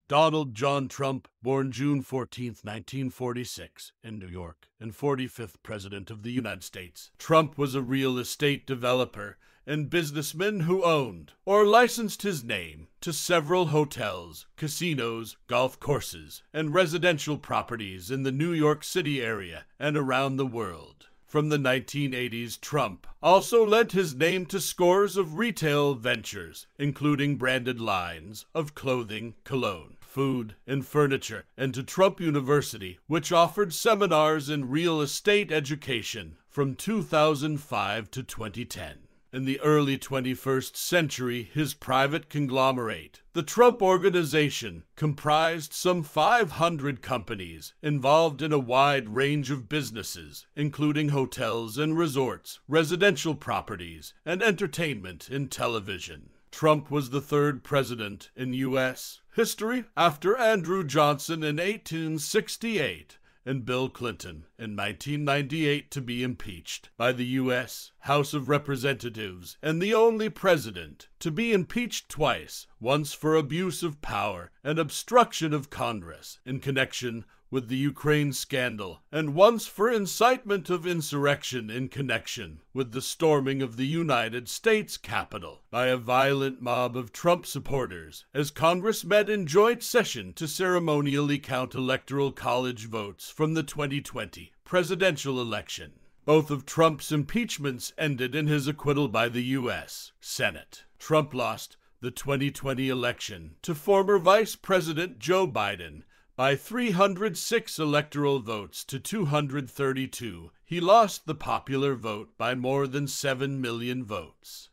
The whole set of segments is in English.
Donald John Trump, born June 14, 1946, in New York, and 45th President of the United States. Trump was a real estate developer and businessman who owned or licensed his name to several hotels, casinos, golf courses, and residential properties in the New York City area and around the world. From the 1980s, Trump also lent his name to scores of retail ventures, including branded lines of clothing, cologne, food, and furniture, and to Trump University, which offered seminars in real estate education from 2005 to 2010. In the early 21st century, his private conglomerate, the Trump Organization, comprised some 500 companies involved in a wide range of businesses, including hotels and resorts, residential properties, and entertainment and television. Trump was the third president in U.S. history after Andrew Johnson in 1868 and Bill Clinton in 1998 to be impeached by the U.S. House of Representatives, and the only president to be impeached twice, once for abuse of power and obstruction of Congress in connection with the Ukraine scandal, and once for incitement of insurrection in connection with the storming of the United States Capitol by a violent mob of Trump supporters, as Congress met in joint session to ceremonially count Electoral College votes from the 2020 presidential election. Both of Trump's impeachments ended in his acquittal by the U.S. Senate. Trump lost the 2020 election to former Vice President Joe Biden by 306 electoral votes to 232. He lost the popular vote by more than 7 million votes.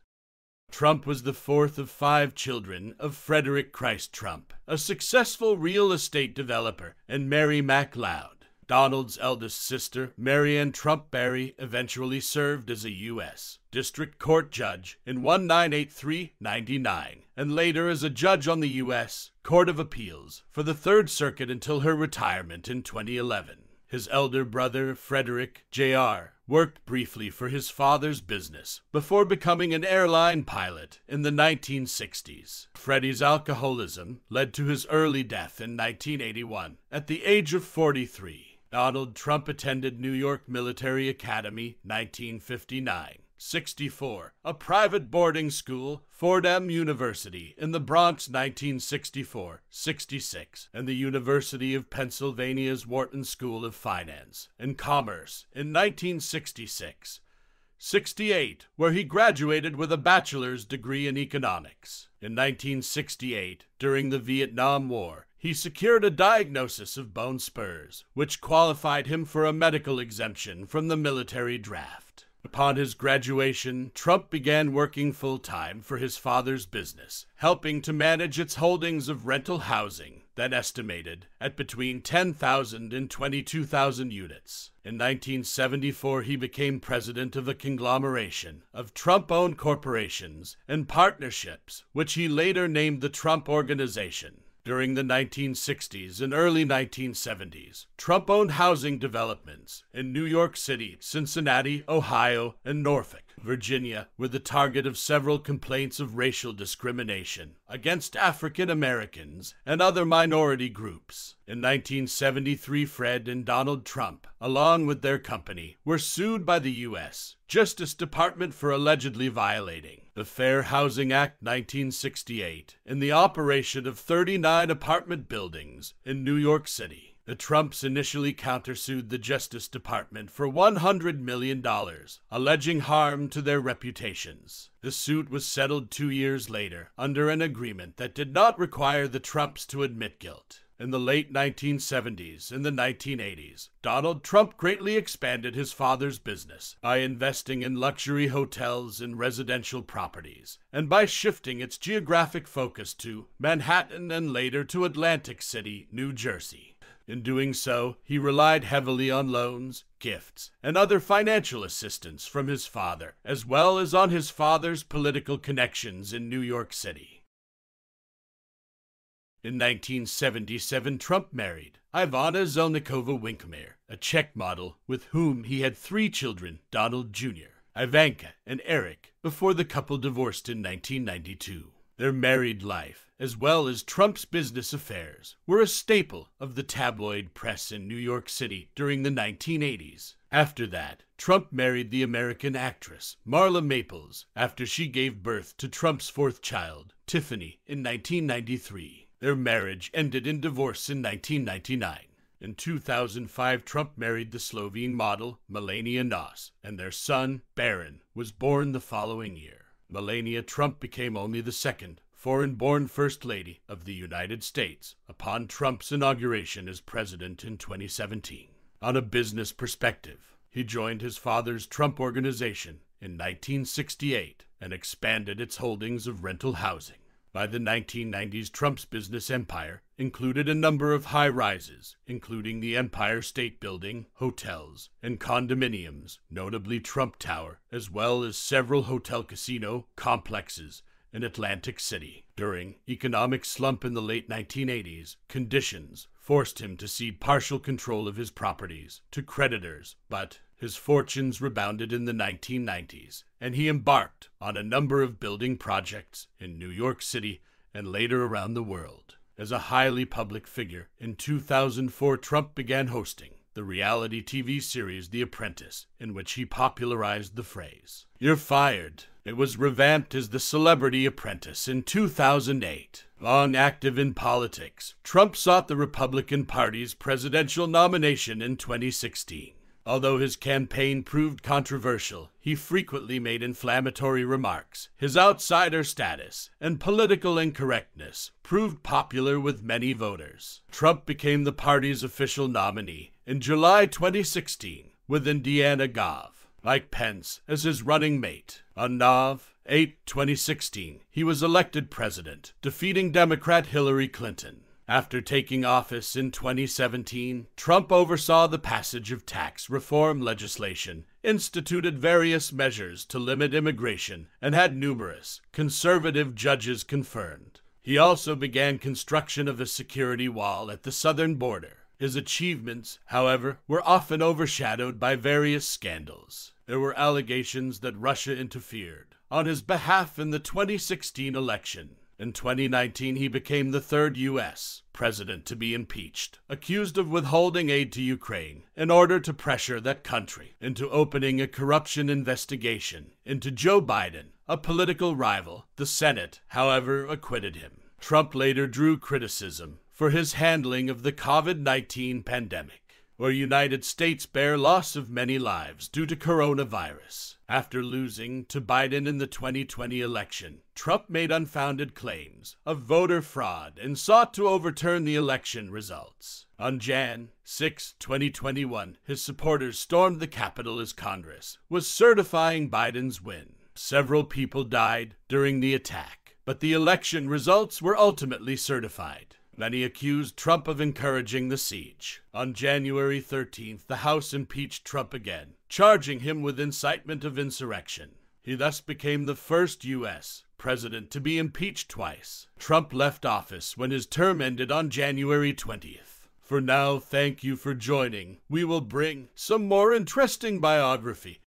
Trump was the fourth of 5 children of Frederick Christ Trump, a successful real estate developer, and Mary McLeod. Donald's eldest sister, Marianne Trump Barry, eventually served as a U.S. District Court judge in 1983-99, and later as a judge on the U.S. Court of Appeals for the Third Circuit until her retirement in 2011. His elder brother, Frederick Jr., worked briefly for his father's business before becoming an airline pilot in the 1960s. Freddie's alcoholism led to his early death in 1981 at the age of 43. Donald Trump attended New York Military Academy, 1959. 64, a private boarding school, Fordham University in the Bronx, 1964, 66, and the University of Pennsylvania's Wharton School of Finance and Commerce in 1966. 68, where he graduated with a bachelor's degree in economics. In 1968, during the Vietnam War, he secured a diagnosis of bone spurs, which qualified him for a medical exemption from the military draft. Upon his graduation, Trump began working full-time for his father's business, helping to manage its holdings of rental housing that estimated at between 10,000 and 22,000 units. In 1974, he became president of a conglomeration of Trump-owned corporations and partnerships, which he later named the Trump Organization. During the 1960s and early 1970s, Trump owned housing developments in New York City, Cincinnati, Ohio, and Norfolk, Virginia, were the target of several complaints of racial discrimination against African Americans and other minority groups. In 1973, Fred and Donald Trump, along with their company, were sued by the U.S. Justice Department for allegedly violating the Fair Housing Act 1968 in the operation of 39 apartment buildings in New York City. The Trumps initially countersued the Justice Department for $100 million, alleging harm to their reputations. The suit was settled 2 years later under an agreement that did not require the Trumps to admit guilt. In the late 1970s and the 1980s, Donald Trump greatly expanded his father's business by investing in luxury hotels and residential properties, and by shifting its geographic focus to Manhattan and later to Atlantic City, New Jersey. In doing so, he relied heavily on loans, gifts, and other financial assistance from his father, as well as on his father's political connections in New York City. In 1977, Trump married Ivana Zelnikova-Winkler, a Czech model with whom he had 3 children, Donald Jr., Ivanka, and Eric, before the couple divorced in 1992. Their married life, as well as Trump's business affairs, were a staple of the tabloid press in New York City during the 1980s. After that, Trump married the American actress Marla Maples after she gave birth to Trump's fourth child, Tiffany, in 1993. Their marriage ended in divorce in 1999. In 2005, Trump married the Slovene model Melania Nos, and their son, Baron, was born the following year. Melania Trump became only the second foreign-born First Lady of the United States upon Trump's inauguration as president in 2017. On a business perspective, he joined his father's Trump Organization in 1968 and expanded its holdings of rental housing. By the 1990s, Trump's business empire included a number of high-rises, including the Empire State Building, hotels, and condominiums, notably Trump Tower, as well as several hotel-casino complexes in Atlantic City. During economic slump in the late 1980s, conditions forced him to cede partial control of his properties to creditors, but his fortunes rebounded in the 1990s, and he embarked on a number of building projects in New York City and later around the world. As a highly public figure, in 2004 Trump began hosting the reality TV series The Apprentice, in which he popularized the phrase, "You're fired." It was revamped as The Celebrity Apprentice in 2008. Long active in politics, Trump sought the Republican Party's presidential nomination in 2016. Although his campaign proved controversial, he frequently made inflammatory remarks. His outsider status and political incorrectness proved popular with many voters. Trump became the party's official nominee in July 2016, with Indiana Gov, like Pence, as his running mate. On Nov 8, 2016, he was elected president, defeating Democrat Hillary Clinton. After taking office in 2017, Trump oversaw the passage of tax reform legislation, instituted various measures to limit immigration, and had numerous conservative judges confirmed. He also began construction of a security wall at the southern border. His achievements, however, were often overshadowed by various scandals. There were allegations that Russia interfered on his behalf in the 2016 election. In 2019, he became the third U.S. president to be impeached, accused of withholding aid to Ukraine in order to pressure that country into opening a corruption investigation into Joe Biden, a political rival. The Senate, however, acquitted him. Trump later drew criticism for his handling of the COVID-19 pandemic, where United States bear loss of many lives due to coronavirus. After losing to Biden in the 2020 election, Trump made unfounded claims of voter fraud and sought to overturn the election results. On Jan 6, 2021, his supporters stormed the Capitol as Congress was certifying Biden's win. Several people died during the attack, but the election results were ultimately certified. Many accused Trump of encouraging the siege. On January 13th, the House impeached Trump again, charging him with incitement of insurrection. He thus became the first U.S. president to be impeached twice. Trump left office when his term ended on January 20th. For now, thank you for joining. We will bring some more interesting biography